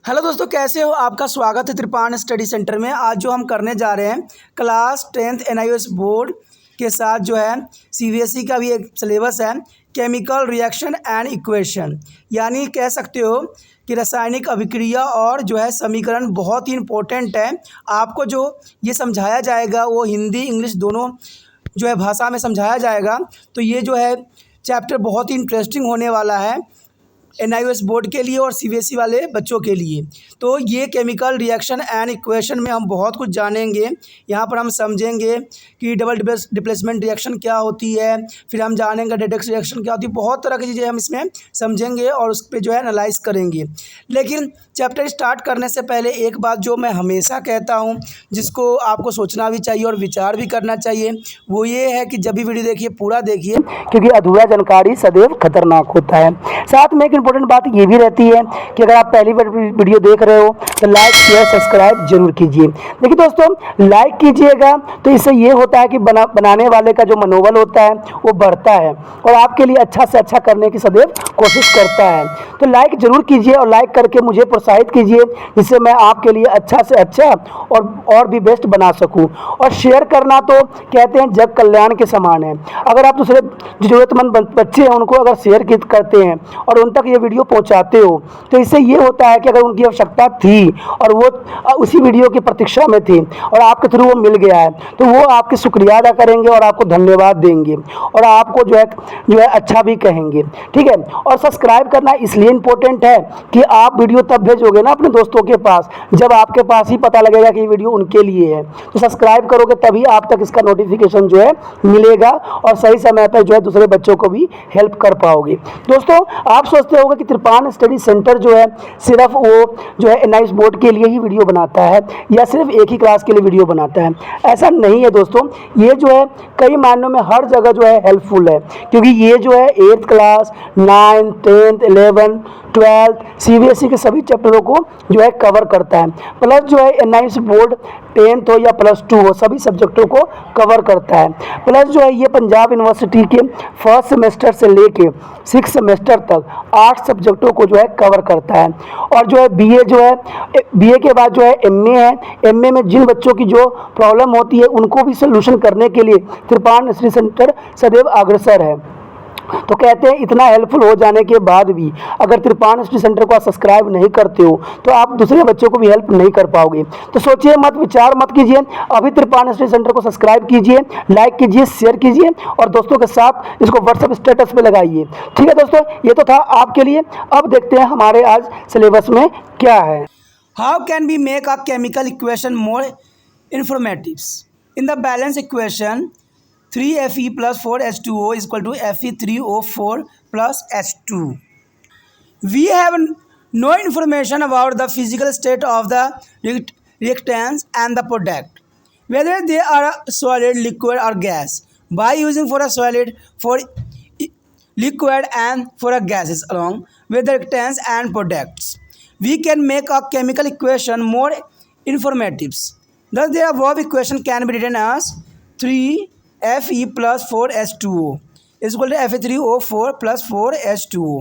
Hello दोस्तों, कैसे हो? आपका स्वागत है त्रिपान स्टडी सेंटर में। आज जो हम करने जा रहे हैं क्लास 10th एनआईओएस बोर्ड के साथ जो है सीबीएसई का भी एक सिलेबस है, केमिकल रिएक्शन एंड इक्वेशन, यानी कह सकते हो कि रासायनिक अभिक्रिया और जो है समीकरण बहुत ही इम्पोर्टेंट है। आपको जो ये समझाया जाएगा वो हिंदी इंग्लिश दोनों जो है भाषा में समझाया जाएगा। तो ये जो है चैप्टर बहुत ही इंटरेस्टिंग होने वाला है एनआईओएस बोर्ड के लिए और सीबीएसई वाले बच्चों के लिए। तो ये केमिकल रिएक्शन एंड इक्वेशन में हम बहुत कुछ जानेंगे। यहाँ पर हम समझेंगे कि डबल डिप्लेसमेंट रिएक्शन क्या होती है, फिर हम जानेंगे रेडक्स रिएक्शन क्या होती है। बहुत तरह की चीज़ें हम इसमें समझेंगे और उस पर जो है एनालाइज करेंगे। लेकिन चैप्टर स्टार्ट करने से पहले एक बात जो मैं हमेशा कहता हूँ, जिसको आपको सोचना भी चाहिए और विचार भी करना चाहिए, वो ये है कि जब भी वीडियो देखिए पूरा देखिए, क्योंकि अधूरा जानकारी सदैव खतरनाक होता है। साथ में एक इम्पोर्टेंट बात ये भी रहती है कि अगर आप पहली बार वीडियो देख रहे हो तो लाइक शेयर सब्सक्राइब जरूर कीजिए। देखिए दोस्तों, लाइक कीजिएगा तो इससे ये होता है कि बनाने वाले का जो मनोबल होता है वो बढ़ता है और आपके लिए अच्छा से अच्छा करने की सदैव कोशिश करता है। तो लाइक जरूर कीजिए और लाइक करके मुझे प्रोत्साहित कीजिए, जिससे मैं आपके लिए अच्छा से अच्छा और भी बेस्ट बना सकूं। और शेयर करना तो कहते हैं जग कल्याण के समान है। अगर आप दूसरे जरूरतमंद बच्चे हैं उनको अगर शेयर करते हैं और उन तक ये वीडियो पहुंचाते हो तो इससे ये होता है कि अगर उनकी आवश्यकता थी और वो उसी वीडियो की प्रतीक्षा में थी और आपके थ्रू वो मिल गया है तो वो आपके शुक्रिया अदा करेंगे और आपको धन्यवाद देंगे और आपको जो है अच्छा भी कहेंगे। ठीक है। और सब्सक्राइब करना इसलिए इम्पोर्टेंट है कि आप वीडियो तब भेजोगे ना अपने दोस्तों के पास जब आपके पास ही पता लगेगा कि ये वीडियो उनके लिए है। तो सब्सक्राइब करोगे तभी आप तक इसका नोटिफिकेशन जो है मिलेगा और सही समय पर जो है दूसरे बच्चों को भी हेल्प कर पाओगे। दोस्तों, आप सोचते होंगे कि त्रिपान स्टडी सेंटर जो है सिर्फ वो जो है एनआईओएस बोर्ड के लिए ही वीडियो बनाता है या सिर्फ एक ही क्लास के लिए वीडियो बनाता है। ऐसा नहीं है दोस्तों, ये जो है कई मायनों में हर जगह जो है हेल्पफुल है, क्योंकि ये जो है 8th class 9th 10th 11th 12th CBSE के सभी चैप्टरों को जो है कवर करता है। प्लस जो है एनआईओएस बोर्ड 10th हो या +2 हो सभी सब्जेक्टों को कवर करता है। प्लस जो है ये पंजाब यूनिवर्सिटी के फर्स्ट सेमेस्टर से लेके 6th सेमेस्टर तक 8 सब्जेक्टों को जो है कवर करता है। और जो है बीए जो है बीए के बाद जो है एमए है। एमए में जिन बच्चों की जो प्रॉब्लम होती है उनको भी सोल्यूशन करने के लिए त्रिपान स्टडी सेंटर सदैव अग्रसर है। तो कहते हैं इतना हेल्पफुल हो जाने के बाद भी अगर त्रिपान स्टडी सेंटर को आप सब्सक्राइब नहीं करते हो तो आप दूसरे बच्चों को भी हेल्प नहीं कर पाओगे। तो सोचिए मत, विचार मत कीजिए, अभी त्रिपान स्टडी सेंटर को सब्सक्राइब कीजिए, लाइक कीजिए, शेयर कीजिए और दोस्तों के साथ इसको व्हाट्सएप स्टेटस पे लगाइए। ठीक है दोस्तों, ये तो था आपके लिए। अब देखते हैं हमारे आज सिलेबस में क्या है। How can be make a chemical equation more informatives? In the balance equation 3Fe plus 4H2O is equal to Fe3O4 plus H2. We have no information about the physical state of the reactants and the product, whether they are solid, liquid or gas. By using for a solid, for liquid and for a gases along with the reactants and products, we can make a chemical equation more informative. Thus, the above equation can be written as 3Fe plus 4H2O is equal to Fe3O4 plus 4H2O.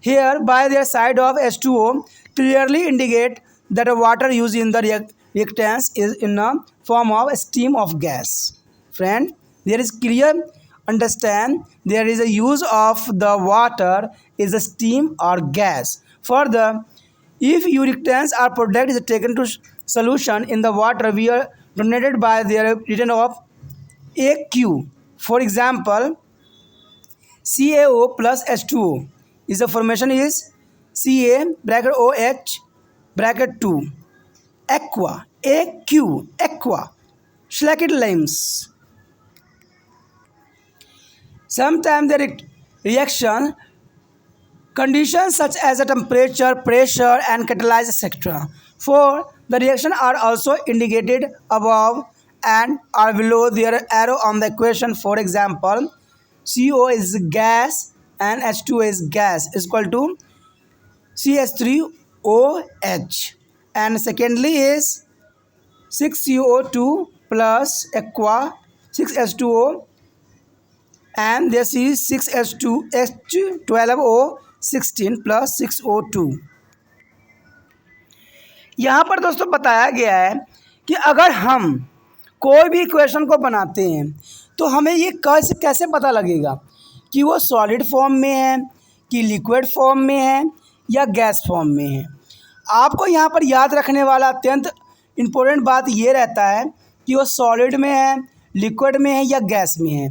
Here, by their side of H2O clearly indicate that water used in the reactants is in a form of steam of gas. Friend, there is clear understand there is a use of the water is a steam or gas. Further, if reactants or product is taken to solution in the water, we are dominated by their return of AQ. For example, CaO plus H2O is the formation is Ca bracket OH bracket 2 aqua AQ aqua slacked limes. Sometimes the reaction conditions such as a temperature, pressure and catalysis etc. For the reaction are also indicated above and are below their arrow on the equation. For example, CO is gas and H2O is gas is equal to CH3OH, and secondly is 6CO2 plus aqua 6H2O, and this is 6H12O16 plus 6O2. यहाँ पर दोस्तों बताया गया है कि अगर हम कोई भी इक्वेशन को बनाते हैं तो हमें ये कैसे कैसे पता लगेगा कि वो सॉलिड फॉर्म में है, कि लिक्विड फॉर्म में है, या गैस फॉर्म में है। आपको यहाँ पर याद रखने वाला अत्यंत इम्पोर्टेंट बात ये रहता है कि वो सॉलिड में है, लिक्विड में है, या गैस में है।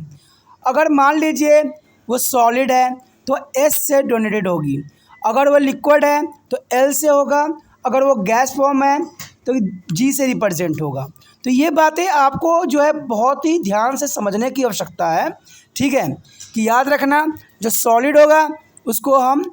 अगर मान लीजिए वो सॉलिड है तो S से डोनेटेड होगी, अगर वो लिक्विड है तो L से होगा, अगर वो गैस फॉर्म है तो G से रिप्रेजेंट होगा। तो ये बातें आपको जो है बहुत ही ध्यान से समझने की आवश्यकता है, ठीक है, कि याद रखना जो सॉलिड होगा उसको हम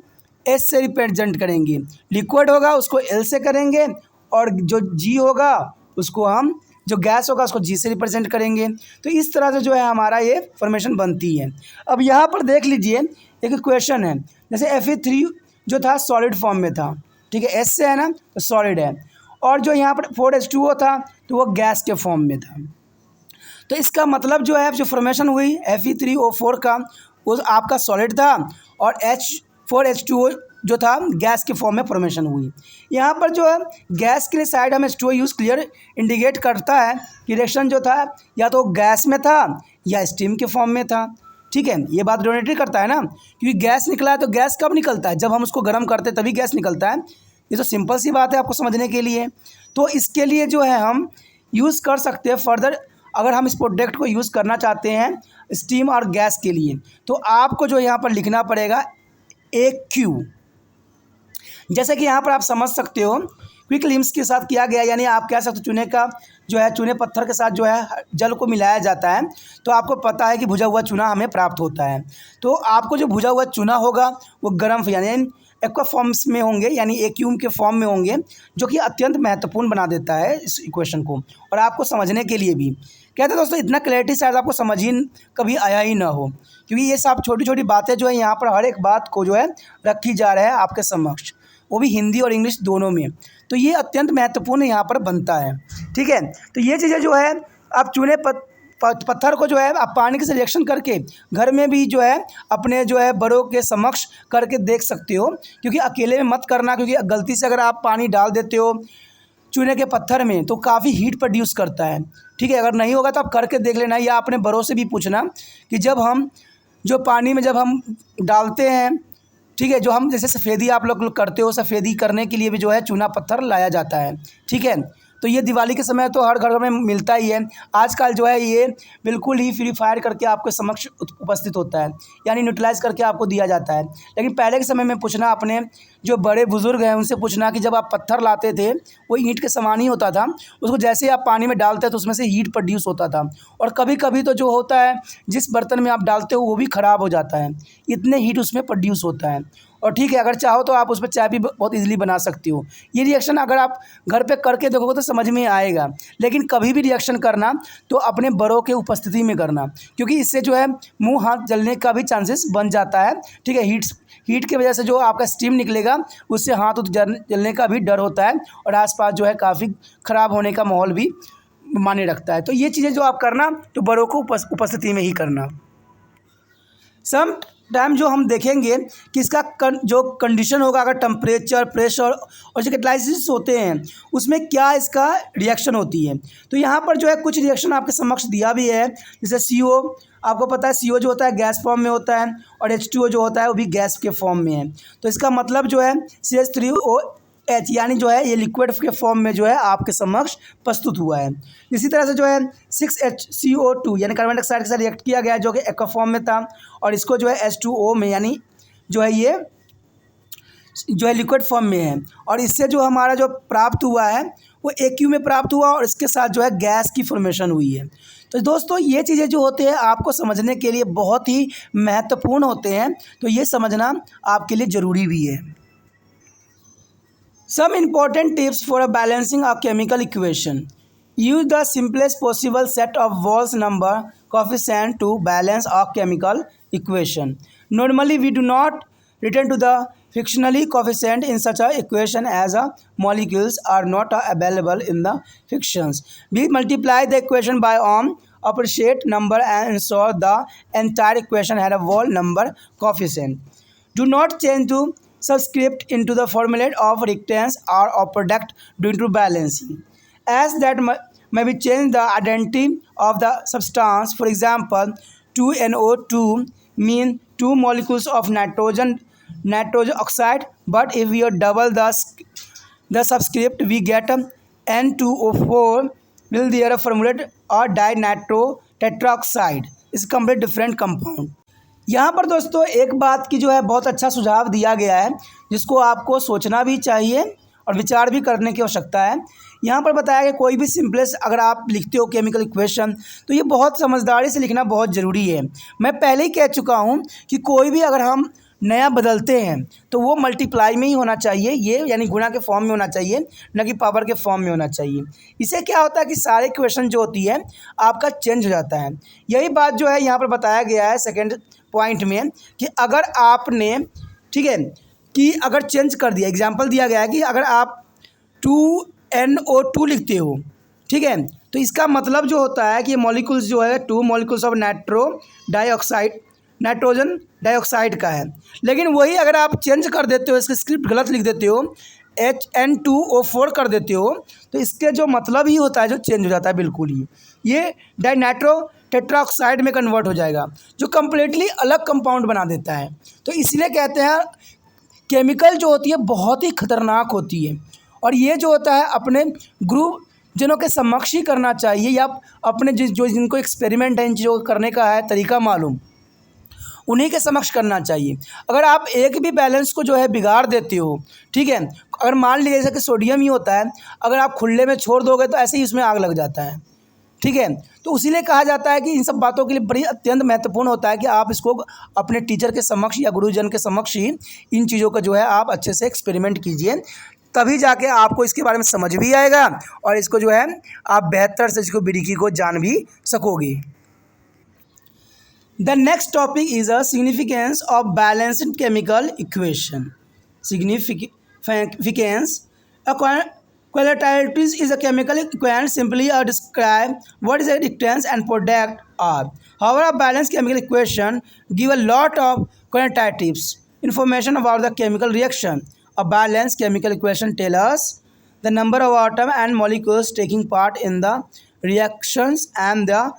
S से रिप्रेजेंट करेंगे, लिक्विड होगा उसको L से करेंगे, और जो G होगा उसको हम, जो गैस होगा उसको G से रिप्रेजेंट करेंगे। तो इस तरह से जो है हमारा ये फॉर्मेशन बनती है। अब यहाँ पर देख लीजिए एक इक्वेशन है, जैसे Fe3 जो था सॉलिड फॉर्म में था, ठीक है, S से है ना तो सॉलिड है, और जो यहाँ पर 4H2O था तो वो गैस के फॉर्म में था। तो इसका मतलब जो है जो फॉर्मेशन हुई Fe3O4 का वो आपका सॉलिड था, और 4H2O जो था गैस के फॉर्म में फॉर्मेशन हुई। यहाँ पर जो है गैस के लिए साइड हम H2O यूज़ क्लियर इंडिकेट करता है कि रिएक्शन जो था या तो गैस में था या स्टीम के फॉर्म में था, ठीक है। ये बात डोनेटरी करता है ना, क्योंकि गैस निकला है तो गैस कब निकलता है, जब हम उसको गर्म करते हैं तभी गैस निकलता है। ये तो सिंपल सी बात है आपको समझने के लिए। तो इसके लिए जो है हम यूज़ कर सकते हैं फर्दर, अगर हम इस प्रोडक्ट को यूज़ करना चाहते हैं स्टीम और गैस के लिए, तो आपको जो यहाँ पर लिखना पड़ेगा AQ। जैसे कि यहाँ पर आप समझ सकते हो क्विक लिम्स के साथ किया गया, यानी आप कह सकते हो चूने का जो है चूने पत्थर के साथ जो है जल को मिलाया जाता है, तो आपको पता है कि भुजा हुआ चूना हमें प्राप्त होता है। तो आपको जो भुजा हुआ चूना होगा वो गर्म यानी एक्वा फॉर्म्स में होंगे, यानी एक्यूम के फॉर्म में होंगे, जो कि अत्यंत महत्वपूर्ण बना देता है इस इक्वेशन को और आपको समझने के लिए भी। कहते हैं दोस्तों इतना क्लैरिटी शायद आपको समझ ही कभी आया ही ना हो, क्योंकि ये सब छोटी छोटी बातें जो है यहाँ पर हर एक बात को जो है रखी जा रहा है आपके समक्ष, वो भी हिंदी और इंग्लिश दोनों में। तो ये अत्यंत महत्वपूर्ण यहाँ पर बनता है, ठीक है। तो ये चीज़ें जो है आप चूने पत्थर को जो है आप पानी के से रिएक्शन करके घर में भी जो है अपने जो है बड़ों के समक्ष करके देख सकते हो, क्योंकि अकेले में मत करना, क्योंकि गलती से अगर आप पानी डाल देते हो चूने के पत्थर में तो काफ़ी हीट प्रोड्यूस करता है, ठीक है। अगर नहीं होगा तो आप करके देख लेना, या अपने बड़ों से भी पूछना कि जब हम जो पानी में जब हम डालते हैं, ठीक है, जो हम जैसे सफ़ेदी आप लोग करते हो, सफ़ेदी करने के लिए भी जो है चूना पत्थर लाया जाता है, ठीक है। तो ये दिवाली के समय तो हर घर में मिलता ही है। आजकल जो है ये बिल्कुल ही फ्री फायर करके आपके समक्ष उपस्थित होता है, यानी न्यूट्रलाइज करके आपको दिया जाता है। लेकिन पहले के समय में पूछना अपने जो बड़े बुज़ुर्ग हैं उनसे पूछना कि जब आप पत्थर लाते थे वो ईंट के समान ही होता था, उसको जैसे ही आप पानी में डालते तो उसमें से हीट प्रोड्यूस होता था, और कभी कभी तो जो होता है जिस बर्तन में आप डालते हो वो भी ख़राब हो जाता है, इतने हीट उसमें प्रोड्यूस होता है। और ठीक है, अगर चाहो तो आप उसमें चाय भी बहुत इजीली बना सकती हो। ये रिएक्शन अगर आप घर पे करके देखोगे तो समझ में आएगा, लेकिन कभी भी रिएक्शन करना तो अपने बड़ों के उपस्थिति में करना, क्योंकि इससे जो है मुंह हाथ जलने का भी चांसेस बन जाता है, ठीक है। हीट की वजह से जो आपका स्टीम निकलेगा उससे हाथ जलने का भी डर होता है, और आसपास जो है काफ़ी ख़राब होने का माहौल भी माने रखता है। तो ये चीज़ें जो आप करना तो बड़ों को उपस्थिति में ही करना। सम टाइम जो हम देखेंगे कि इसका जो कंडीशन होगा, अगर टेम्परेचर, प्रेशर और जो कैटालिसिस होते हैं उसमें क्या इसका रिएक्शन होती है। तो यहाँ पर जो है कुछ रिएक्शन आपके समक्ष दिया भी है, जैसे CO, आपको पता है CO जो होता है गैस फॉर्म में होता है, और H2O जो होता है वो भी गैस के फॉर्म में है। तो इसका मतलब जो है CH3OH यानी जो है ये लिक्विड के फॉर्म में जो है आपके समक्ष प्रस्तुत हुआ है। इसी तरह से जो है 6HCO2 यानी कार्बन डाइऑक्साइड के साथ रिएक्ट किया गया है, जो कि एक्वा फॉर्म में था, और इसको जो है H2O में यानी जो है ये जो है लिक्विड फॉर्म में है, और इससे जो हमारा जो प्राप्त हुआ है वो AQ में प्राप्त हुआ, और इसके साथ जो है गैस की फॉर्मेशन हुई है। तो दोस्तों ये चीज़ें जो होते हैं आपको समझने के लिए बहुत ही महत्वपूर्ण होते हैं, तो ये समझना आपके लिए ज़रूरी भी है। Some important tips for balancing a chemical equation. Use the simplest possible set of Walsh number coefficient to balance a chemical equation. Normally, we do not return to the frictionally coefficient in such a equation as molecules are not available in the frictions. We multiply the equation by appreciate number and ensure the entire equation had a Walsh number coefficient. Do not change to subscript into the formulate of reactants or of product due to balancing, as that may be change the identity of the substance. For example, 2NO2 mean two molecules of nitrogen oxide, but if we double the subscript, we get N2O4 will there formulate or dinitro tetroxide is complete different compound. यहाँ पर दोस्तों एक बात की जो है बहुत अच्छा सुझाव दिया गया है, जिसको आपको सोचना भी चाहिए और विचार भी करने की आवश्यकता है। यहाँ पर बताया कि कोई भी सिंपलेस्ट अगर आप लिखते हो केमिकल इक्वेशन, तो ये बहुत समझदारी से लिखना बहुत ज़रूरी है। मैं पहले ही कह चुका हूँ कि कोई भी अगर हम नया बदलते हैं तो वो मल्टीप्लाई में ही होना चाहिए, ये यानी गुणा के फॉर्म में होना चाहिए, न कि पावर के फॉर्म में होना चाहिए। इससे क्या होता है कि सारे इक्वेशन जो होती है आपका चेंज हो जाता है। यही बात जो है यहाँ पर बताया गया है सेकेंड पॉइंट में कि अगर आपने, ठीक है, कि अगर चेंज कर दिया, एग्जाम्पल दिया गया है कि अगर आप 2NO2 लिखते हो, ठीक है, तो इसका मतलब जो होता है कि ये मॉलिक्यूल्स जो है 2 मॉलिक्यूल्स ऑफ नाइट्रोजन डाइऑक्साइड का है। लेकिन वही अगर आप चेंज कर देते हो, इसकी स्क्रिप्ट गलत लिख देते हो, HN2O4 कर देते हो, तो इसके जो मतलब ही होता है जो चेंज हो जाता है बिल्कुल ही, ये डाइनाइट्रो टेट्राऑक्साइड में कन्वर्ट हो जाएगा, जो कम्प्लीटली अलग कंपाउंड बना देता है। तो इसलिए कहते हैं केमिकल जो होती है बहुत ही खतरनाक होती है, और ये जो होता है अपने ग्रुप जनों के समक्ष ही करना चाहिए, या अपने जिनको एक्सपेरिमेंट है इन चीज़ों को करने का है तरीका मालूम, उन्हीं के समक्ष करना चाहिए। अगर आप एक भी बैलेंस को जो है बिगाड़ देते हो, ठीक है, अगर मान लीजिए जैसे कि सोडियम ही होता है, अगर आप खुले में छोड़ दोगे तो ऐसे ही उसमें आग लग जाता है, ठीक है। तो इसीलिए कहा जाता है कि इन सब बातों के लिए बड़ी अत्यंत महत्वपूर्ण होता है कि आप इसको अपने टीचर के समक्ष या गुरुजन के समक्ष ही इन चीज़ों का जो है आप अच्छे से एक्सपेरिमेंट कीजिए, तभी जाके आपको इसके बारे में समझ भी आएगा और इसको जो है आप बेहतर से इसको बारीकी को जान भी सकोगे। The next topic is a significance of balanced chemical equation. Significance. A qualitative is a chemical equation simply describe what is a reactants and product are. However, a balanced chemical equation give a lot of quantitative information about the chemical reaction. A balanced chemical equation tells us the number of atoms and molecules taking part in the reactions and the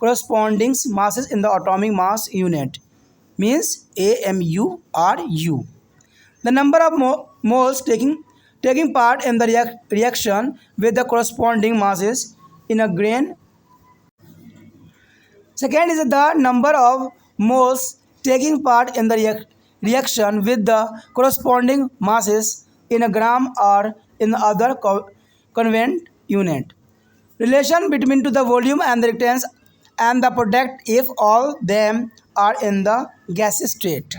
corresponding masses in the atomic mass unit, means AMU or U. The number of moles taking part in the reaction with the corresponding masses in a grain. Second is the number of moles taking part in the reaction with the corresponding masses in a gram or in the other convenient unit. Relation between to the volume and the reactants and the product if all them are in the gaseous state.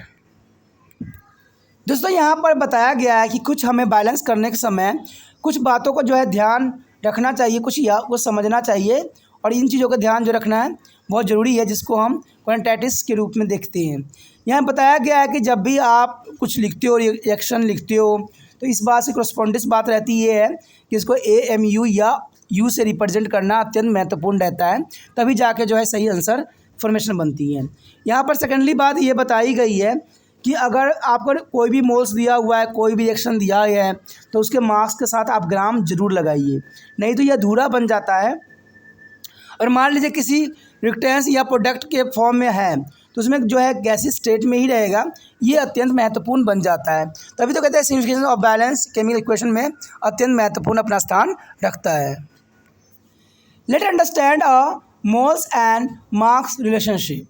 दोस्तों यहाँ पर बताया गया है कि कुछ हमें balance करने के समय कुछ बातों को जो है ध्यान रखना चाहिए, कुछ समझना चाहिए, और इन चीज़ों का ध्यान जो रखना है बहुत ज़रूरी है, जिसको हम क्वांटिटीज के रूप में देखते हैं। यहाँ बताया गया है कि जब भी आप कुछ लिखते हो, रिएक्शन लिखते हो, तो इस बात से करस्पॉन्डेंस बात रहती ये है कि इसको AMU या U से रिप्रेजेंट करना अत्यंत महत्वपूर्ण रहता है, तभी जाके जो है सही आंसर फॉर्मेशन बनती है। यहाँ पर सेकेंडली बात ये बताई गई है कि अगर आपको कोई भी मोल्स दिया हुआ है, कोई भी रिएक्शन दिया है, तो उसके मार्क्स के साथ आप ग्राम जरूर लगाइए, नहीं तो यह अधूरा बन जाता है। और मान लीजिए किसी रिएक्टेंस या प्रोडक्ट के फॉर्म में है, तो उसमें जो है गैसीय स्टेट में ही रहेगा, ये अत्यंत महत्वपूर्ण बन जाता है। तभी तो कहते हैं significance of balance chemical equation में अत्यंत महत्वपूर्ण अपना स्थान रखता है। Let's understand a moles and mass relationship.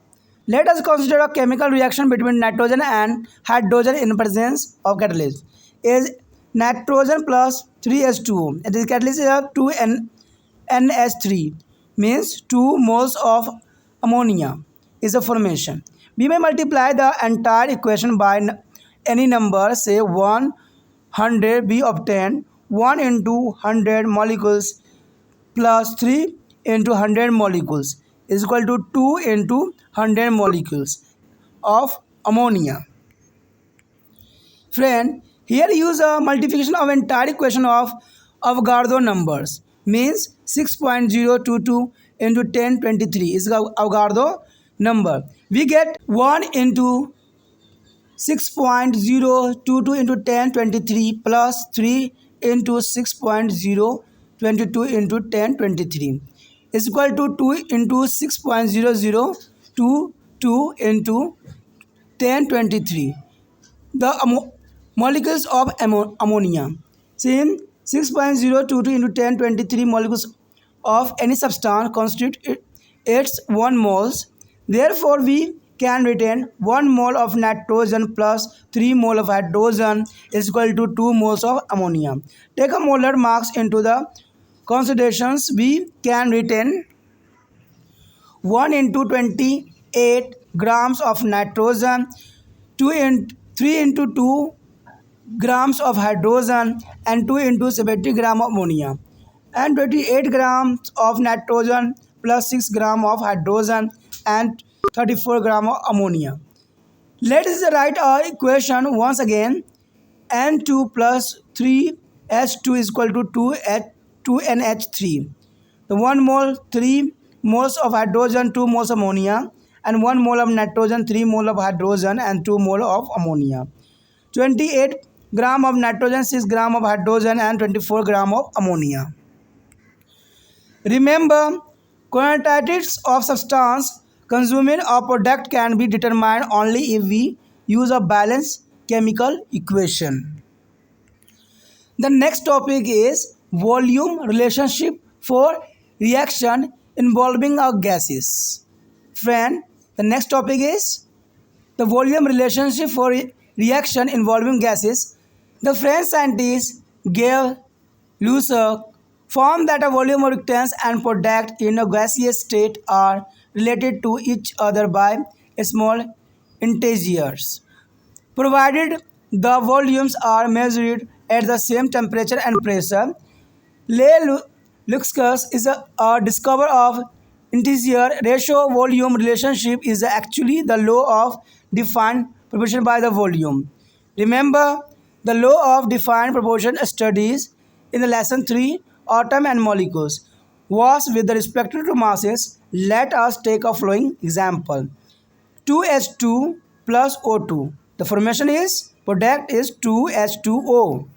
Let us consider a chemical reaction between nitrogen and hydrogen in presence of catalyst. Is nitrogen plus 3H2O. It is catalyst is 2NH3, means 2 moles of ammonia is a formation. We may multiply the entire equation by any number, say 100, we obtain 1 into 100 molecules plus 3 into 100 molecules is equal to 2 into 100 molecules of ammonia. Friend, here use a multiplication of entire equation of Avogadro numbers, means 6.022 into 1023 is Avogadro number. We get 1 into 6.022 into 1023 plus 3 into 6.022 into 1023 is equal to 2 into 6.0022 into 1023. The molecules of ammonia. Since 6.022 into 1023 molecules of any substance constitute its 1 moles. Therefore, we can retain 1 mole of nitrogen plus 3 mole of hydrogen is equal to 2 moles of ammonia. Take a molar marks into the considerations. We can retain 1 into 28 grams of nitrogen, 3 into 2 grams of hydrogen and 2 into 70 gram of ammonia, and 28 grams of nitrogen plus 6 gram of hydrogen and 34 gram of ammonia. Let us write our equation once again. N2 plus 3H2 is equal to 2NH3. The 1 mole 3 moles of hydrogen, 2 moles of ammonia, and 1 mole of nitrogen, 3 mole of hydrogen and 2 mole of ammonia. 28 gram of nitrogen, 6 gram of hydrogen and 24 gram of ammonia. Remember, quantities of substance consuming a product can be determined only if we use a balanced chemical equation. The next topic is volume relationship for reaction involving our gases. Friend, the next topic is the volume relationship for reaction involving gases. The French scientist Gave Lussac found that a volume of reactants and product in a gaseous state are related to each other by small integers, provided the volumes are measured at the same temperature and pressure. Le-Lussac is a discoverer of integer ratio volume relationship is actually the law of defined proportion by the volume. Remember, the law of defined proportion studies in the lesson 3 atom and molecules was with the respect to masses. Let us take a following example. 2H2 plus O2. The formation is product is 2H2O.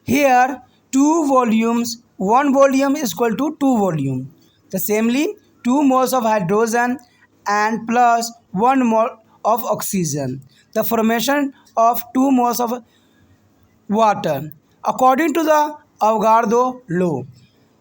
Here 2 volumes, 1 volume is equal to 2 volume. The samely 2 moles of hydrogen and plus 1 mole of oxygen. The formation of 2 moles of water according to the Avogadro law.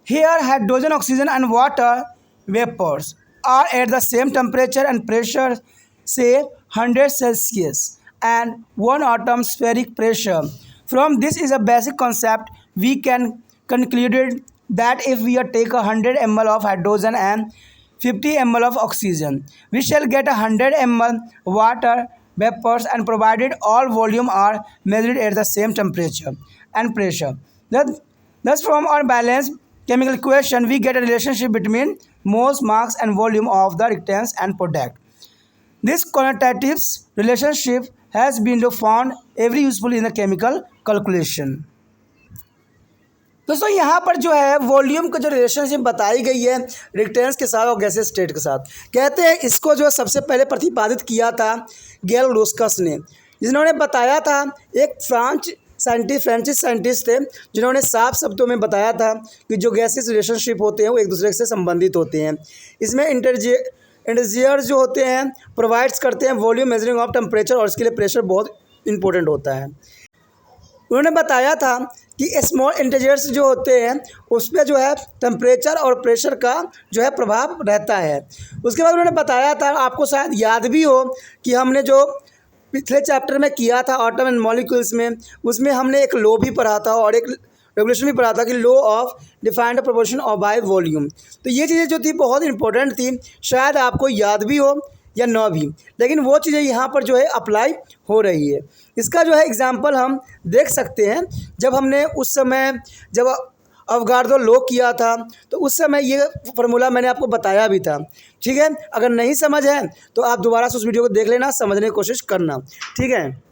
Here hydrogen, oxygen and water vapors are at the same temperature and pressure, say 100 Celsius, and 1 atmospheric pressure. From this is a basic concept. We can conclude that if we take 100 ml of hydrogen and 50 ml of oxygen, we shall get 100 ml water vapors, and provided all volume are measured at the same temperature and pressure. Thus from our balanced chemical equation, we get a relationship between moles, mass and volume of the reactants and product. This quantitative relationship has been found very useful in the chemical calculation. दोस्तों यहाँ पर जो है volume का जो relationship बताई गई है रिएक्टेंट्स के साथ और गैसेस स्टेट के साथ, कहते हैं इसको जो सबसे पहले प्रतिपादित किया था गेल लुसाक ने, जिन्होंने बताया था एक फ्रेंच साइंटिस्ट थे, जिन्होंने साफ शब्दों में बताया था कि जो गैसेस रिलेशनशिप होते हैं वो एक दूसरे से संबंधित होते हैं। इसमें इंटीजर्स जो होते हैं प्रोवाइड्स करते हैं वॉल्यूम मेजरिंग ऑफ टेम्परेचर, और इसके लिए प्रेशर बहुत इंपॉर्टेंट होता है। उन्होंने बताया था कि स्मॉल इंटीजर्स जो होते हैं उस पर जो है टेम्परेचर और प्रेशर का जो है प्रभाव रहता है। उसके बाद उन्होंने बताया था, आपको शायद याद भी हो कि हमने जो पिछले चैप्टर में किया था एटम एंड मॉलिक्यूल्स में, उसमें हमने एक लॉ भी पढ़ा था और एक रेगुलेशन भी पढ़ा था कि law of defined proportion of by volume. तो ये चीज़ें जो थी बहुत इंपॉर्टेंट थी, शायद आपको याद भी हो या न भी, लेकिन वो चीज़ें यहाँ पर जो है अप्लाई हो रही है। इसका जो है एग्जांपल हम देख सकते हैं। जब हमने उस समय जब अवगाड्रो लॉ किया था तो उस समय ये फार्मूला मैंने आपको बताया भी था, ठीक है। अगर नहीं समझ है तो आप दोबारा से उस वीडियो को देख लेना, समझने की कोशिश करना, ठीक है।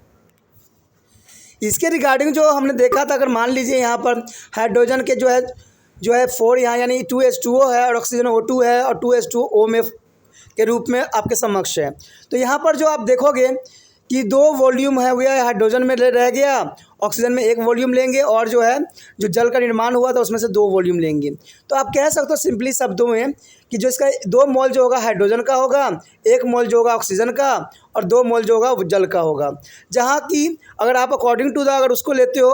इसके रिगार्डिंग जो हमने देखा था, अगर मान लीजिए यहाँ पर हाइड्रोजन के जो है 4 यहाँ यानी 2H2O है और ऑक्सीजन O2 है और 2H2O में के रूप में आपके समक्ष है। तो यहाँ पर जो आप देखोगे कि 2 वॉल्यूम है हुआ हाइड्रोजन में रह गया, ऑक्सीजन में 1 वॉल्यूम लेंगे, और जो है जो जल का निर्माण हुआ था उसमें से 2 वॉल्यूम लेंगे। तो आप कह सकते हो सिंपली शब्दों में कि जो इसका 2 मोल जो होगा हाइड्रोजन का होगा, 1 मोल जो होगा ऑक्सीजन का, और 2 मोल जो होगा वो जल का होगा। जहाँ की अगर आप अकॉर्डिंग टू द अगर उसको लेते हो,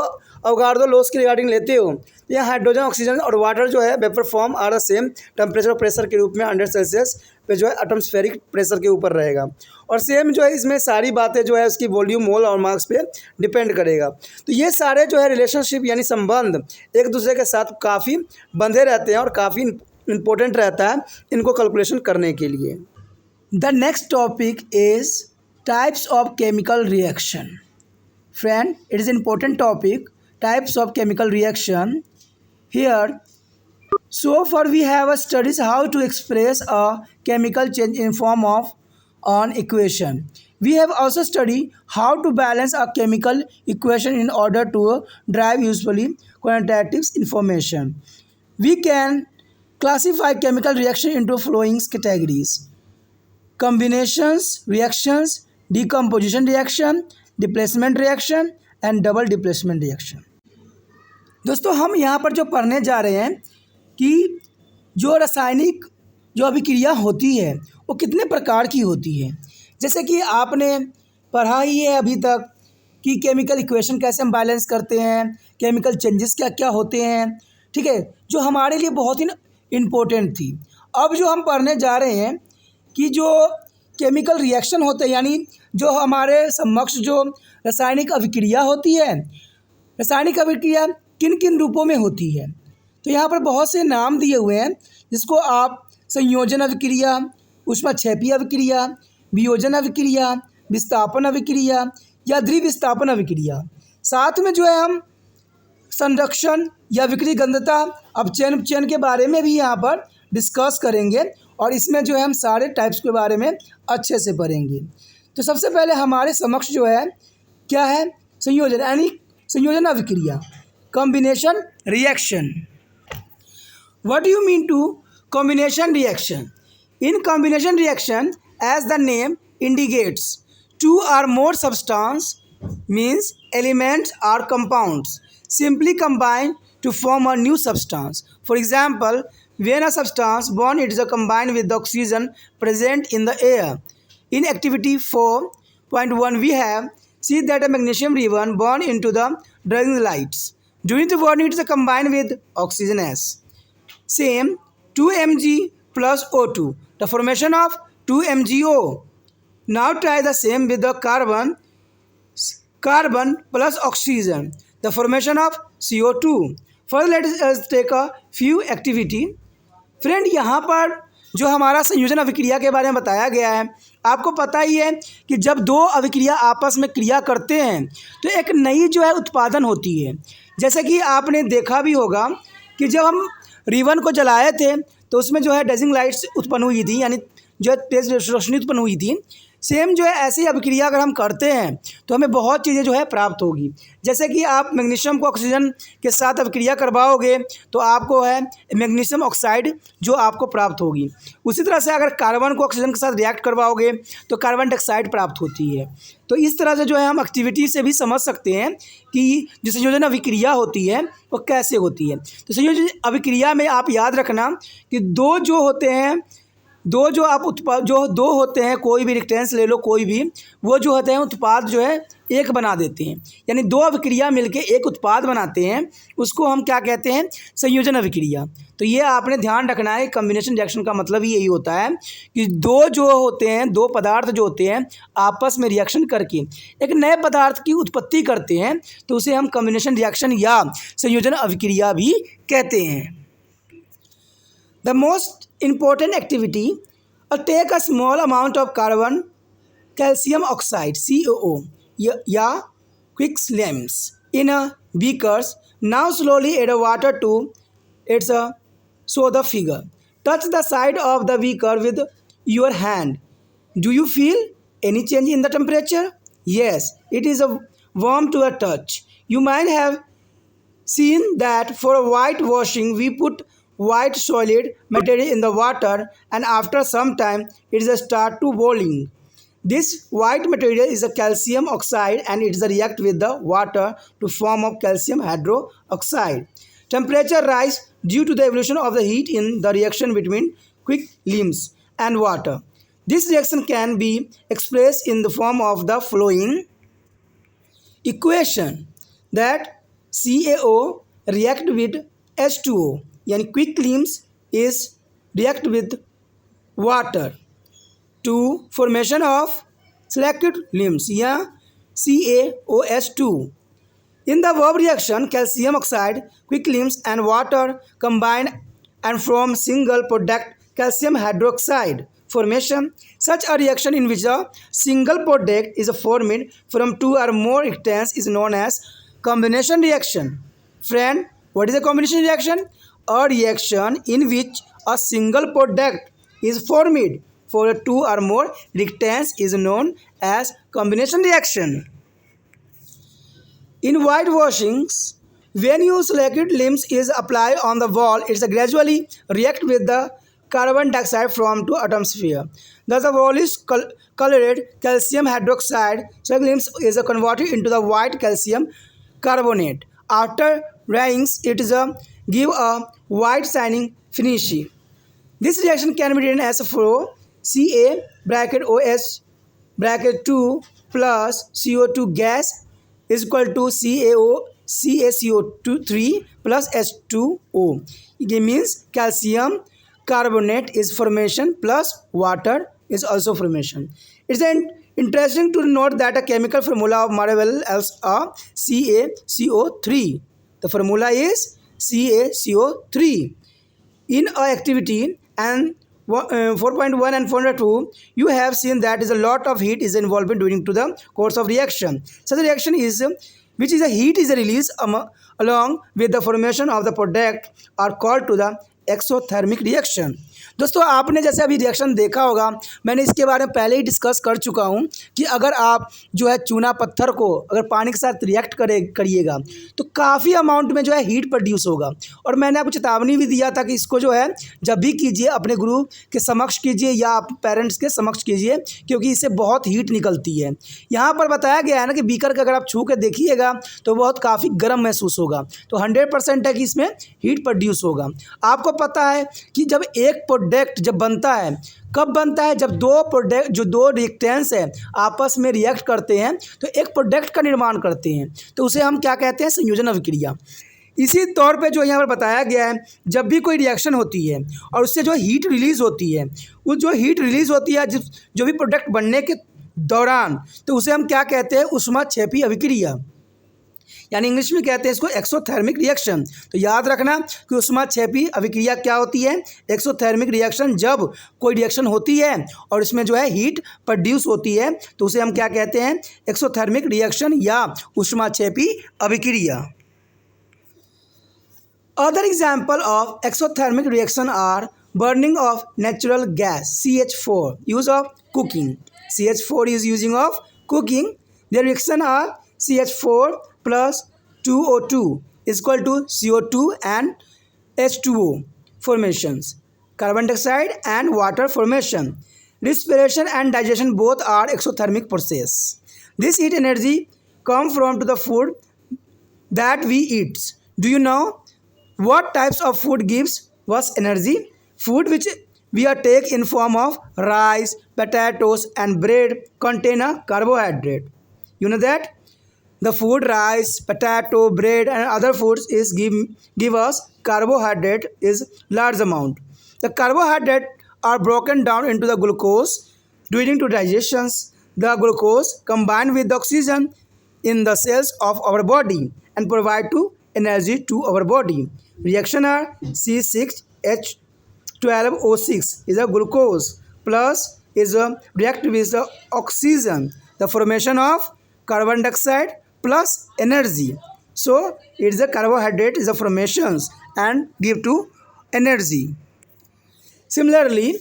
अवगार्डो लॉस के रिगार्डिंग लेते हो, तो यहाँ हाइड्रोजन, ऑक्सीजन और वाटर जो है vapour form are the same temperature और प्रेशर के रूप में 100 सेल्सियस पे जो है एटमॉस्फेरिक प्रेशर के ऊपर रहेगा। और सेम जो है इसमें सारी बातें जो है उसकी वॉल्यूम, मोल और मार्क्स पे डिपेंड करेगा। तो ये सारे जो है रिलेशनशिप यानी संबंध एक दूसरे के साथ काफ़ी बंधे रहते हैं और काफ़ी इम्पोर्टेंट रहता है इनको कैलकुलेशन करने के लिए। The next topic is types of chemical reaction. Friend, it is important topic, types of chemical reaction. Here, so far we have studied how to express a chemical change in form of an equation. We have also studied how to balance a chemical equation in order to derive usefully quantitative information. We can classify chemical reaction into following categories: combinations reactions, decomposition reaction, displacement reaction, and double displacement reaction. दोस्तों, हम यहाँ पर जो पढ़ने जा रहे हैं कि जो रासायनिक जो अभिक्रिया होती है वो कितने प्रकार की होती है। जैसे कि आपने पढ़ा ही है अभी तक कि केमिकल इक्वेशन कैसे हम बैलेंस करते हैं, केमिकल चेंजेस क्या क्या होते हैं, ठीक है, जो हमारे लिए बहुत ही इम्पोर्टेंट थी। अब जो हम पढ़ने जा रहे हैं कि जो केमिकल रिएक्शन होते हैं, यानी जो हमारे समक्ष जो रासायनिक अभिक्रिया होती है, रासायनिक अभिक्रिया किन किन रूपों में होती है। तो यहाँ पर बहुत से नाम दिए हुए हैं जिसको आप संयोजन अभिक्रिया, ऊष्माक्षेपीय अभिक्रिया, वियोजन अभिक्रिया, विस्थापन अभिक्रिया या द्विविस्थापन अभिक्रिया। साथ में जो है हम संरक्षण या विकृतिगंधता, अपचयन उपचयन के बारे में भी यहाँ पर डिस्कस करेंगे, और इसमें जो है हम सारे टाइप्स के बारे में अच्छे से पढ़ेंगे। तो सबसे पहले हमारे समक्ष जो है क्या है, संयोजन यानी संयोजन अभिक्रिया, combination reaction. What do you mean to combination reaction? In combination reaction, as the name indicates, 2 or more substance means elements or compounds simply combine to form a new substance. For example, when a substance bond it is combined with the oxygen present in the air. In activity 4.1 we have see that a magnesium ribbon bond into the driving lights. During the bonding it is combined with oxygen S. Same 2Mg plus O2, the formation of 2MgO. Now try the same with the carbon plus oxygen, the formation of CO2. Further let us take a few activity. Friend, यहाँ पर जो हमारा संयोजन अभिक्रिया के बारे में बताया गया है, आपको पता ही है कि जब 2 अभिक्रिया आपस में क्रिया करते हैं तो एक नई जो है उत्पादन होती है। जैसे कि आपने देखा भी होगा कि जब हम रिबन को जलाए थे तो उसमें जो है डेजिंग लाइट्स उत्पन्न हुई थी, यानी जो है तेज रोशनी उत्पन्न हुई थी। सेम जो है ऐसी अभिक्रिया अगर हम करते हैं तो हमें बहुत चीज़ें जो है प्राप्त होगी। जैसे कि आप मैग्नीशियम को ऑक्सीजन के साथ अभिक्रिया करवाओगे तो आपको है मैग्नीशियम ऑक्साइड जो आपको प्राप्त होगी। उसी तरह से अगर कार्बन को ऑक्सीजन के साथ रिएक्ट करवाओगे तो कार्बन डाइऑक्साइड प्राप्त होती है। तो इस तरह से जो है हम एक्टिविटी से भी समझ सकते हैं कि जो संयोजन अभिक्रिया होती है वो कैसे होती है। तो संयोजन अभिक्रिया में आप याद रखना कि दो जो होते हैं, दो होते हैं, कोई भी रिएक्टेंस ले लो कोई भी, वो जो होते हैं उत्पाद जो है एक बना देते हैं, यानी 2 अभिक्रिया मिलके एक उत्पाद बनाते हैं, उसको हम क्या कहते हैं, संयोजन अभिक्रिया। तो ये आपने ध्यान रखना है, कॉम्बिनेशन रिएक्शन का मतलब ही यही होता है कि 2 जो होते हैं, 2 पदार्थ जो होते हैं आपस में रिएक्शन करके एक नए पदार्थ की उत्पत्ति करते हैं, तो उसे हम कॉम्बिनेशन रिएक्शन या संयोजन अभिक्रिया भी कहते हैं। The most important activity, take a small amount of carbon calcium oxide CaO या quicklime in a beakers. Now slowly add water to it. Show the figure. Touch the side of the beaker with your hand. Do you feel any change in the temperature? Yes, it is warm to a touch. You might have seen that for whitewashing we put white solid material in the water and after some time it is start to boiling. This white material is a calcium oxide and it is a react with the water to form of calcium hydroxide. Temperature rise due to the evolution of the heat in the reaction between quick limbs and water. This reaction can be expressed in the form of the following equation, that CaO react with H2O, यानी quick limbs is react with water to formation of selected limbs या CaOH2. In the verb reaction, calcium oxide, quick limbs and water combine and form single product calcium hydroxide formation. Such a reaction in which a single product is formed from two or more reactants is known as combination reaction. Friend, what is a combination reaction? A reaction in which a single product is formed for two or more reactants is known as combination reaction. In whitewashings, when you liquid limbs is applied on the wall, it gradually react with the carbon dioxide from to atmosphere. Thus, the wall is colored calcium hydroxide. So, limbs is converted into the white calcium carbonate. After drying, it is give a white shining finish. This reaction can be written as follow: Ca bracket OH bracket 2 plus CO2 gas is equal to CaCO2 3 plus H2O. It means calcium carbonate is formation plus water is also formation. It's interesting to note that a chemical formula of Marvel is CaCO3. The formula is CaCO3. In a activity and 4.1 and 4.2, you have seen that is a lot of heat is involved during to the course of reaction. Such a reaction is which is a heat is released along with the formation of the product are called to the exothermic reaction. दोस्तों आपने जैसे अभी reaction देखा होगा, मैंने इसके बारे में पहले ही डिस्कस कर चुका हूं कि अगर आप जो है चूना पत्थर को अगर पानी के साथ रिएक्ट करिएगा तो काफ़ी अमाउंट में जो है हीट प्रोड्यूस होगा। और मैंने आपको चेतावनी भी दिया था कि इसको जो है जब भी कीजिए अपने गुरु के समक्ष कीजिए या आप पेरेंट्स के समक्ष कीजिए, क्योंकि इससे बहुत हीट निकलती है। यहाँ पर बताया गया है ना कि बीकर का अगर आप छू के देखिएगा तो बहुत काफ़ी गर्म महसूस होगा, तो 100% है कि इसमें हीट प्रोड्यूस होगा। आपको पता है कि जब एक प्रोडक्ट जब बनता है, कब बनता है? जब दो रिएक्टेंट्स है आपस में रिएक्ट करते हैं तो एक प्रोडक्ट का निर्माण करते हैं, तो उसे हम क्या कहते हैं? संयोजन अभिक्रिया। इसी तौर पे जो यहाँ पर बताया गया है, जब भी कोई रिएक्शन होती है और उससे जो हीट रिलीज़ होती है, वो जो हीट रिलीज़ होती है जो भी प्रोडक्ट बनने के दौरान, तो उसे हम क्या कहते हैं? ऊष्माक्षेपी अभिक्रिया, यानी इंग्लिश में कहते हैं इसको एक्सोथर्मिक रिएक्शन। तो याद रखना कि ऊष्माक्षेपी अभिक्रिया क्या होती है? Exothermic reaction. जब कोई रिएक्शन होती है और इसमें जो है हीट प्रोड्यूस होती है तो उसे हम क्या कहते हैं? एक्सोथर्मिक रिएक्शन या ऊष्माक्षेपी अभिक्रिया। Other example of exothermic reaction are burning of natural gas CH4, use of cooking. CH4 is using of cooking. The reaction are CH4 plus 2O2 is equal to CO2 and H2O formations, carbon dioxide and water formation. Respiration and digestion both are exothermic process. This heat energy come from to the food that we eat. Do you know what types of food gives us energy? Food which we are take in form of rice, potatoes and bread contain a carbohydrate. You know that the food rice, potato, bread and other foods is give us carbohydrate is large amount. The carbohydrate are broken down into the glucose during to digestions. The glucose combined with the oxygen in the cells of our body and provide to energy to our body. Reaction are C6H12O6 is a glucose plus is a react with the oxygen, the formation of carbon dioxide plus energy. So it is a carbohydrate is a formations and give to energy. Similarly,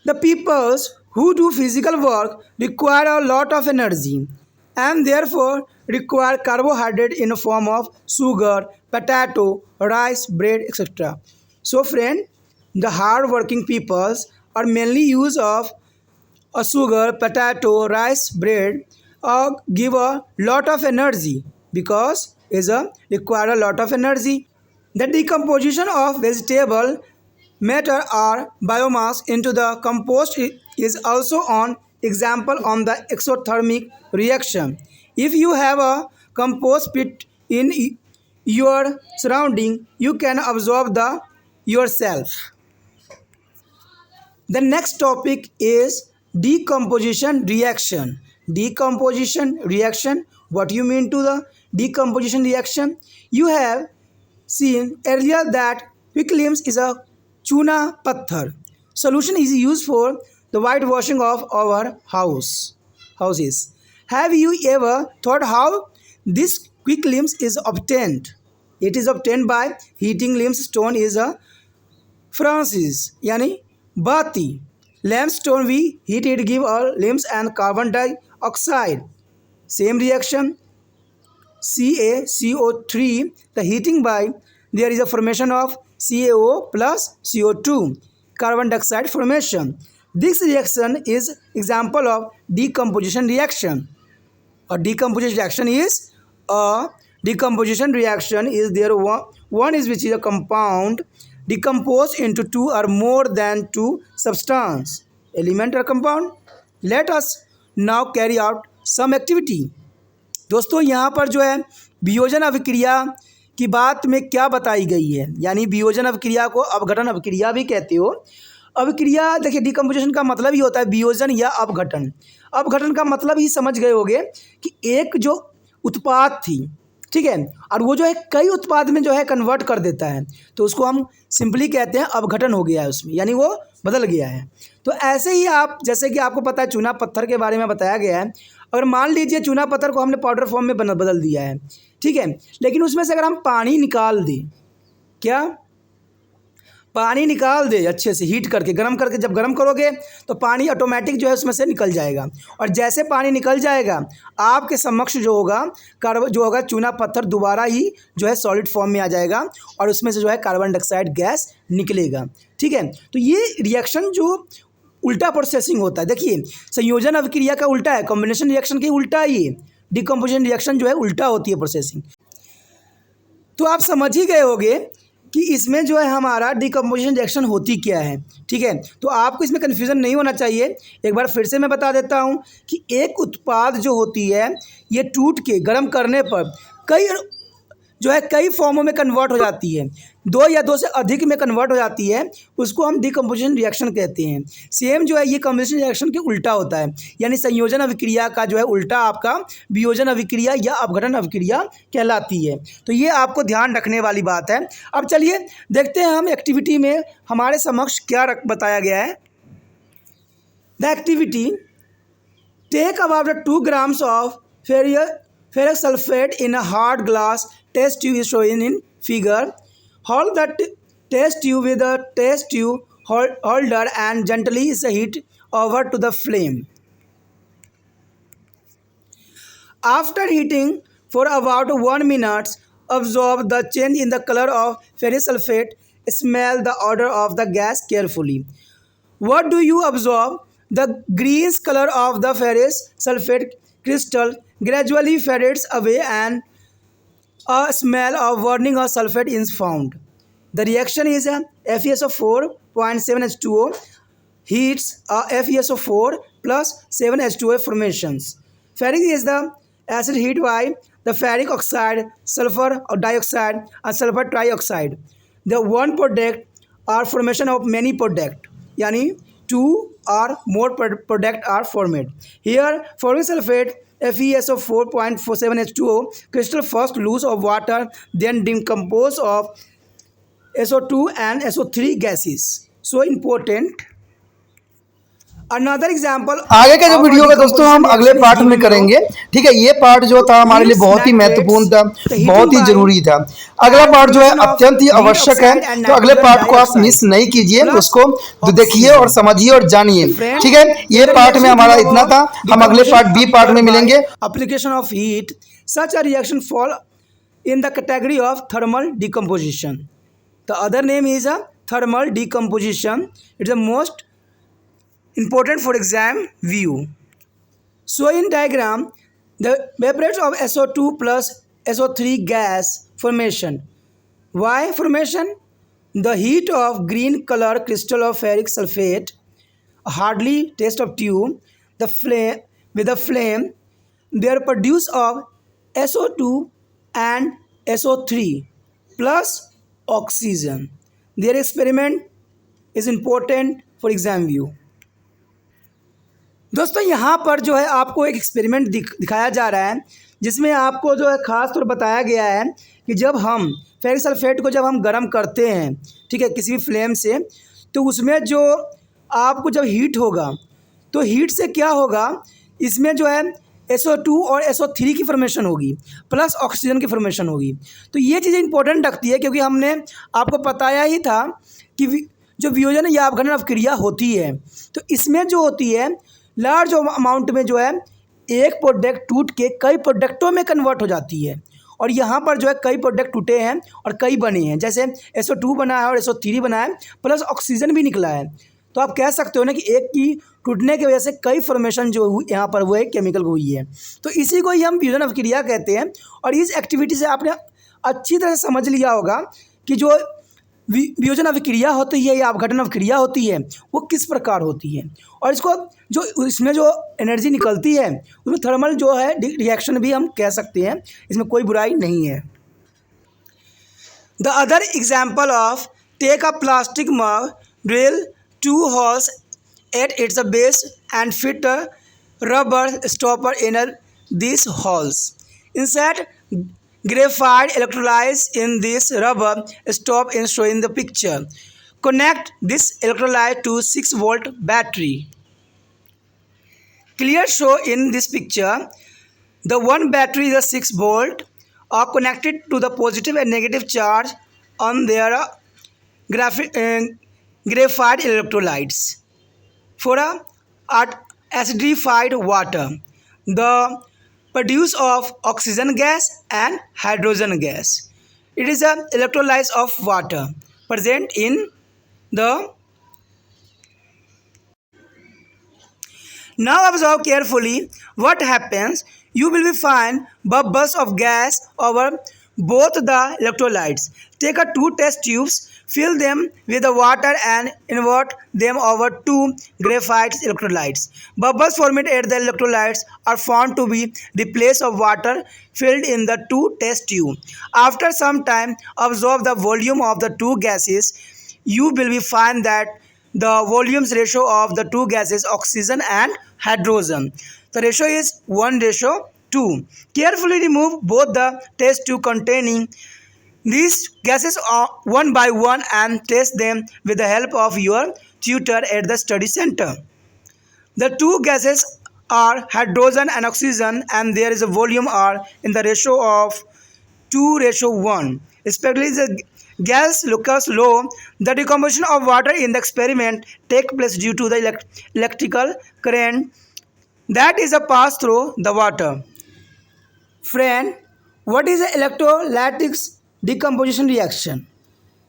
the peoples who do physical work require a lot of energy and therefore require carbohydrate in the form of sugar, potato, rice, bread, etc. So friend, the hard working peoples are mainly use of a sugar, potato, rice, bread give a lot of energy because is a require a lot of energy. The decomposition of vegetable matter or biomass into the compost is also an example on the exothermic reaction. If you have a compost pit in your surrounding, you can absorb the yourself. The next topic is decomposition reaction. Decomposition reaction. What do you mean to the decomposition reaction? You have seen earlier that quicklime is a chuna patthar. Solution is used for the whitewashing of our houses. Have you ever thought how this quicklime is obtained? It is obtained by heating limestone is a Francis यानी बाती limestone we heat it give all limbs and carbon dioxide. Same reaction CaCO3 the heating by there is a formation of CaO plus CO2 carbon dioxide formation. This reaction is example of decomposition reaction. A decomposition reaction is there one is which is a compound decomposed into two or more than two substance element or compound. Let us now carry out some activity. दोस्तों यहाँ पर जो है वियोजन अभिक्रिया की बात में क्या बताई गई है, यानी वियोजन अभिक्रिया को अपघटन अभिक्रिया भी कहते हो। अभिक्रिया देखिए डिकम्पोजिशन का मतलब ही होता है वियोजन या अपघटन। अपघटन का मतलब ही समझ गए होंगे कि एक जो उत्पाद थी, ठीक है, और वो जो है कई उत्पाद में जो है कन्वर्ट कर देता है, तो उसको हम सिंपली कहते हैं अपघटन हो गया है उसमें, यानी वो बदल गया है। तो ऐसे ही आप जैसे कि आपको पता है चूना पत्थर के बारे में बताया गया है। अगर मान लीजिए चूना पत्थर को हमने पाउडर फॉर्म में बदल दिया है, ठीक है, लेकिन उसमें से अगर हम पानी निकाल दें, क्या पानी निकाल दे अच्छे से हीट करके गर्म करके, जब गर्म करोगे तो पानी ऑटोमेटिक जो है उसमें से निकल जाएगा, और जैसे पानी निकल जाएगा आपके समक्ष जो होगा चूना पत्थर दोबारा ही जो है सॉलिड फॉर्म में आ जाएगा और उसमें से जो है कार्बन डाइऑक्साइड गैस निकलेगा। ठीक है, तो ये रिएक्शन जो उल्टा प्रोसेसिंग होता है, देखिए संयोजन अभिक्रिया का उल्टा है, कॉम्बिनेशन रिएक्शन के उल्टा है, ये डिकम्पोजिशन रिएक्शन जो है उल्टा होती है प्रोसेसिंग। तो आप समझ ही गए होंगे कि इसमें जो है हमारा डिकम्पोजिशन रिएक्शन होती क्या है। ठीक है, तो आपको इसमें कन्फ्यूज़न नहीं होना चाहिए। एक बार फिर से मैं बता देता हूँ कि एक उत्पाद जो होती है ये टूट के गर्म करने पर कई फॉर्मों में कन्वर्ट हो जाती है, दो या दो से अधिक में कन्वर्ट हो जाती है, उसको हम डिकम्पोजिशन रिएक्शन कहते हैं। सेम जो है ये कम्बिनेशन रिएक्शन के उल्टा होता है, यानी संयोजन अभिक्रिया का जो है उल्टा आपका वियोजन अभिक्रिया या अपघटन अभिक्रिया कहलाती है। तो ये आपको ध्यान रखने वाली बात है। अब चलिए देखते हैं हम एक्टिविटी में हमारे समक्ष क्या बताया गया है। The activity take about 2 grams of ferrous sulfate in a hard glass test tube is shown in figure. Hold the test tube with a test tube holder and gently heat over to the flame. After heating for about 1 minute, observe the change in the color of ferrous sulfate. Smell the odor of the gas carefully. What do you observe? The greenish color of the ferrous sulfate crystal gradually fades away and a smell of burning of sulfate is found. The reaction is a FeSO4.7H2O heats a FeSO4 plus 7H2O formations. Ferric is the acid heat by the ferric oxide, sulfur dioxide and sulfur trioxide. The one product are formation of many product, yani 2 or more product are formed. Here ferric sulfate FeSO4.47H2O crystal first lose of water, then decompose of SO2 and SO3 gases. So important. Another example आगे का जो video है दोस्तों हम अगले part में करेंगे। ठीक है, ये पार्ट जो था हमारे लिए बहुत ही महत्वपूर्ण था, बहुत ही जरूरी था। अगला पार्ट जो है अत्यंत ही आवश्यक है, तो अगले पार्ट को आप मिस नहीं कीजिए, उसको देखिए और समझिए और जानिए। ठीक है, ये पार्ट में हमारा इतना था, हम अगले पार्ट बी पार्ट में मिलेंगे। Application of heat such a reaction fall in the category of thermal decomposition. The other name is a thermal decomposition. It's the most important for exam view. So in diagram, the evaporates of SO2 plus SO3 gas formation. Why formation? The heat of green color crystal of ferric sulfate, a hardly taste of tube, the flame with a flame, they are produced of SO2 and SO3 plus oxygen. Their experiment is important for exam view. दोस्तों यहाँ पर जो है आपको एक experiment दिखाया जा रहा है, जिसमें आपको जो है ख़ास तौर बताया गया है कि जब हम फेरिक सल्फेट को जब हम गर्म करते हैं, ठीक है, किसी भी फ्लेम से, तो उसमें जो आपको जब हीट होगा तो हीट से क्या होगा, इसमें जो है SO2 और SO3 की फॉर्मेशन होगी प्लस ऑक्सीजन की फॉर्मेशन होगी। तो ये चीज़ इंपॉर्टेंट रखती है, क्योंकि हमने आपको बताया ही था कि जो वियोजन या अपघटन अवक्रिया होती है, तो इसमें जो होती है लार्ज अमाउंट में जो है एक प्रोडक्ट टूट के कई प्रोडक्टों में कन्वर्ट हो जाती है। और यहाँ पर जो है कई प्रोडक्ट टूटे हैं और कई बने हैं, जैसे SO2 बना है और SO3 बना है, प्लस ऑक्सीजन भी निकला है। तो आप कह सकते हो ना कि एक की टूटने की वजह से कई फॉर्मेशन जो यहाँ पर वो एक केमिकल हुई है। तो इसी को ही हम वियोजन अवक्रिया कहते हैं। और इस एक्टिविटी से आपने अच्छी तरह से समझ लिया होगा कि जो वियोजन अवक्रिया होती है या अपघटन अवक्रिया होती है वो किस प्रकार होती है, और इसको जो इसमें जो एनर्जी निकलती है उसमें थर्मल जो है रिएक्शन भी हम कह सकते हैं, इसमें कोई बुराई नहीं है। The other example of take a plastic mug, drill 2 holes at its base and fit a rubber stopper in these holes. Insert graphite electrolytes in this rubber stop in showing the picture. Connect this electrolyte to 6-volt battery. Clear show in this picture. The one battery is a 6-volt are connected to the positive and negative charge on their graphite electrolytes. For a acidified water, the produce of oxygen gas and hydrogen gas. It is an electrolyte of water present in the. Now observe carefully what happens. You will be find bubbles of gas over both the electrolytes. Take a 2 test tubes, fill them with the water and invert them over 2 graphite electrolytes. Bubbles formed at the electrolytes are found to be the place of water filled in the 2 test tube. After some time, observe the volume of the 2 gases. You will be find that the volumes ratio of the 2 gases, oxygen and hydrogen. The ratio is 1:2. Carefully remove both the test tube containing these gases one by one and test them with the help of your tutor at the study center. The 2 gases are hydrogen and oxygen, and there is a volume are in the ratio of 2:1. Especially the gas occurs low. The decomposition of water in the experiment take place due to the electrical current that is a pass through the water. Friend, what is the electrolytic decomposition reaction?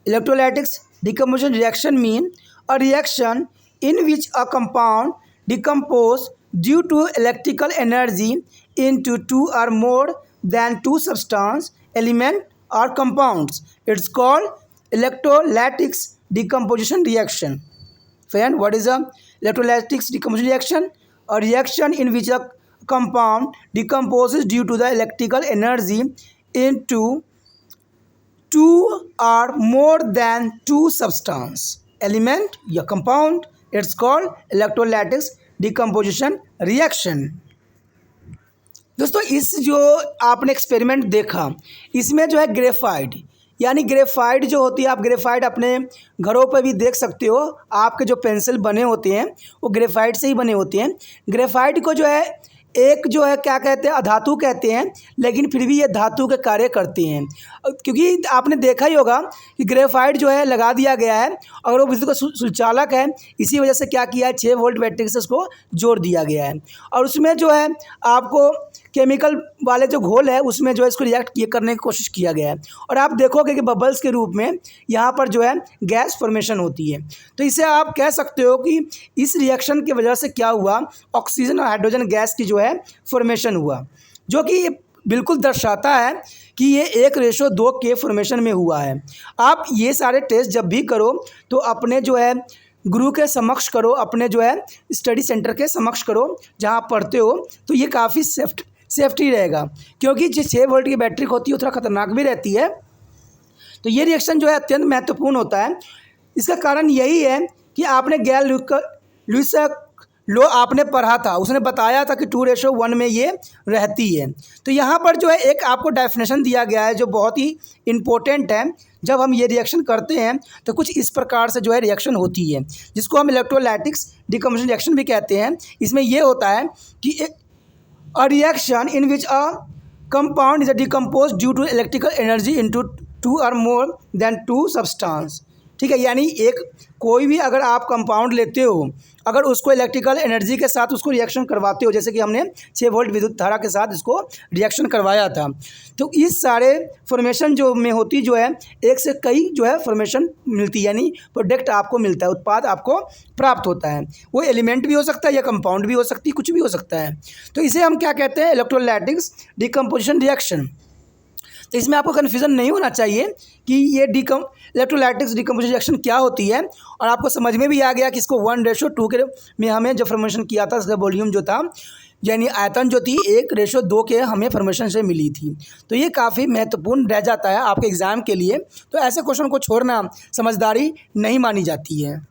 Electrolytic decomposition reaction means a reaction in which a compound decomposes due to electrical energy into 2 or more than 2 substance, element or compounds. It's called electrolytic decomposition reaction. Friend, what is a electrolytic decomposition reaction? A reaction in which a compound decomposes due to the electrical energy into 2 or more than 2 substance, element या compound. It's called electrolytic decomposition reaction. दोस्तों इस जो आपने experiment देखा, इसमें जो है graphite यानी ग्रेफाइट जो होती है, आप ग्रेफाइट अपने घरों पर भी देख सकते हो। आपके जो पेंसिल बने होते हैं वो ग्रेफाइट से ही बने होते हैं। ग्रेफाइट को जो है एक जो है क्या कहते हैं, अधातु कहते हैं, लेकिन फिर भी ये धातु के कार्य करते हैं। क्योंकि आपने देखा ही होगा कि ग्रेफाइट जो है लगा दिया गया है और वो बिजली का सुचालक है, इसी वजह से क्या किया है 6 वोल्ट बैटरी से उसको जोड़ दिया गया है। और उसमें जो है आपको केमिकल वाले जो घोल है उसमें जो है इसको रिएक्ट करने की कोशिश किया गया है, और आप देखोगे कि बबल्स के रूप में यहाँ पर जो है गैस फॉर्मेशन होती है। तो इसे आप कह सकते हो कि इस रिएक्शन की वजह से क्या हुआ, ऑक्सीजन और हाइड्रोजन गैस की जो है फॉर्मेशन हुआ, जो कि बिल्कुल दर्शाता है कि ये 1:2 के फॉर्मेशन में हुआ है। आप ये सारे टेस्ट जब भी करो तो अपने जो है गुरु के समक्ष करो, अपने जो है स्टडी सेंटर के समक्ष करो जहाँ आप पढ़ते हो, तो ये काफ़ी सेफ्टी रहेगा, क्योंकि जो 6 वोल्ट की बैटरी होती है वो थोड़ा ख़तरनाक भी रहती है। तो ये रिएक्शन जो है अत्यंत महत्वपूर्ण होता है। इसका कारण यही है कि आपने गैल लुईस लो आपने पढ़ा था, उसने बताया था कि 2:1 में ये रहती है। तो यहाँ पर जो है एक आपको डेफिनेशन दिया गया है जो बहुत ही इम्पोर्टेंट है। जब हम ये रिएक्शन करते हैं तो कुछ इस प्रकार से जो है रिएक्शन होती है, जिसको हम इलेक्ट्रोलाइटिक्स डिकम्पोजिशन रिएक्शन भी कहते हैं। इसमें ये होता है कि a reaction in which a compound is decompose due to electrical energy into 2 और मोर देन 2 सब्सटेंस। ठीक है, यानी एक कोई भी अगर आप कंपाउंड लेते हो, अगर उसको इलेक्ट्रिकल एनर्जी के साथ उसको रिएक्शन करवाते हो, जैसे कि हमने 6 वोल्ट विद्युत धारा के साथ इसको रिएक्शन करवाया था, तो इस सारे फॉर्मेशन जो में होती जो है एक से कई जो है फॉर्मेशन मिलती है, यानी प्रोडक्ट आपको मिलता है, उत्पाद आपको प्राप्त होता है। वो एलिमेंट भी हो सकता है या कंपाउंड भी हो सकती है, कुछ भी हो सकता है। तो इसे हम क्या कहते हैं, इलेक्ट्रोलाइटिक्स डिकम्पोजिशन रिएक्शन। तो इसमें आपको कन्फ्यूज़न नहीं होना चाहिए कि ये इलेक्ट्रोलाइटिक्स डिकम्पोजिशन रिएक्शन क्या होती है, और आपको समझ में भी आ गया कि इसको 1:2 के में हमें जो फॉर्मेशन किया था, इसका वॉल्यूम जो था यानी आयतन जो थी 1:2 के हमें फॉर्मेशन से मिली थी। तो ये काफ़ी महत्वपूर्ण रह जाता है आपके एग्ज़ाम के लिए। तो ऐसे क्वेश्चन को छोड़ना समझदारी नहीं मानी जाती है।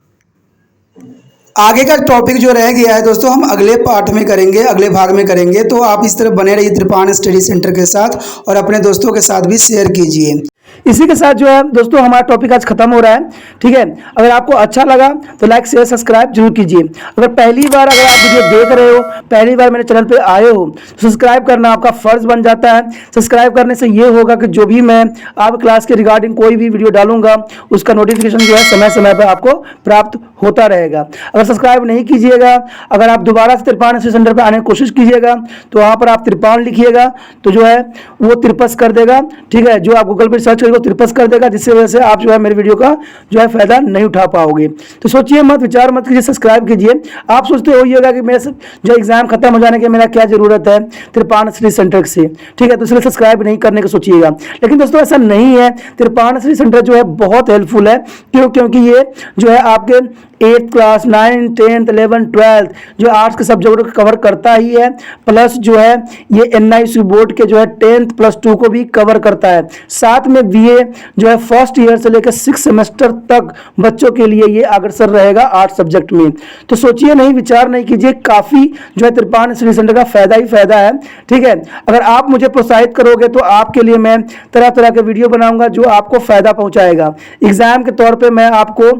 आगे का टॉपिक जो रह गया है दोस्तों, हम अगले पार्ट में करेंगे, अगले भाग में करेंगे। तो आप इस तरह बने रहिए त्रिपान स्टडी सेंटर के साथ, और अपने दोस्तों के साथ भी शेयर कीजिए। इसी के साथ जो है दोस्तों हमारा टॉपिक आज खत्म हो रहा है। ठीक है, अगर आपको अच्छा लगा तो लाइक शेयर सब्सक्राइब जरूर कीजिए। अगर पहली बार अगर आप वीडियो देख रहे हो, पहली बार मेरे चैनल पे आए हो, तो सब्सक्राइब करना आपका फर्ज बन जाता है। सब्सक्राइब करने से ये होगा कि जो भी मैं आप क्लास के रिगार्डिंग कोई भी वीडियो डालूंगा उसका नोटिफिकेशन जो है समय समय पर आपको प्राप्त होता रहेगा। अगर सब्सक्राइब नहीं कीजिएगा, अगर आप दोबारा से त्रिपान स्टडी सेंटर पर आने की कोशिश कीजिएगा तो वहाँ पर आप त्रिपान लिखिएगा तो जो है वो त्रिपस कर देगा। ठीक है, जो आप गूगल पर सर्च को त्रिपस कर देगा, जिससे वजह से आप जो है मेरे वीडियो का जो है फायदा नहीं उठा पाओगे। तो सोचिए मत, विचार मत कीजिए, सब्सक्राइब कीजिए। आप सोचते होइएगा कि मेरे जो एग्जाम खत्म हो जाने के मेरा क्या जरूरत है त्रिपान स्टडी सेंटर से। ठीक है, तो इसलिए सब्सक्राइब नहीं करने का सोचिएगा। लेकिन दोस्तों ऐसा नहीं है, त्रिपान स्टडी सेंटर जो है बहुत हेल्पफुल है। क्योंकि ये जो है आपके 8th class 9th 10th 11th 12th जो आर्ट्स के सब्जेक्ट को कवर करता ही है, प्लस जो है ये NIC बोर्ड के जो है 10th प्लस 2 को भी कवर करता है। साथ में BA जो है फर्स्ट ईयर से लेकर 6 सेमेस्टर तक बच्चों के लिए ये अग्रसर रहेगा आर्ट्स सब्जेक्ट में। तो सोचिए नहीं, विचार नहीं कीजिए, काफ़ी जो है त्रिपान स्टडी सेंटर का फायदा ही फायदा है। ठीक है, अगर आप मुझे प्रोत्साहित करोगे तो आपके लिए मैं तरह तरह के वीडियो बनाऊंगा जो आपको फायदा पहुंचाएगा। एग्जाम के तौर पे मैं आपको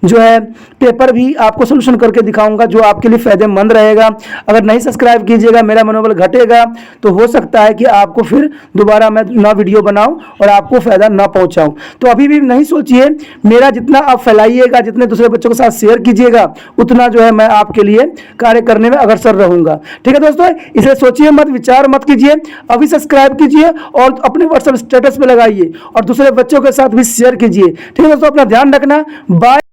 जो है पेपर भी आपको सोल्यूशन करके दिखाऊंगा जो आपके लिए फायदेमंद रहेगा। अगर नहीं सब्सक्राइब कीजिएगा, मेरा मनोबल घटेगा, तो हो सकता है कि आपको फिर दोबारा मैं ना वीडियो बनाऊं और आपको फायदा ना पहुंचाऊं। तो अभी भी नहीं सोचिए, मेरा जितना आप फैलाइएगा, जितने दूसरे बच्चों के साथ शेयर कीजिएगा, उतना जो है मैं आपके लिए कार्य करने में अग्रसर रहूंगा। ठीक है दोस्तों, इसे सोचिए मत, विचार मत कीजिए, अभी सब्सक्राइब कीजिए और अपने व्हाट्सएप स्टेटस पे लगाइए और दूसरे बच्चों के साथ भी शेयर कीजिए। ठीक है दोस्तों, अपना ध्यान रखना, बाय।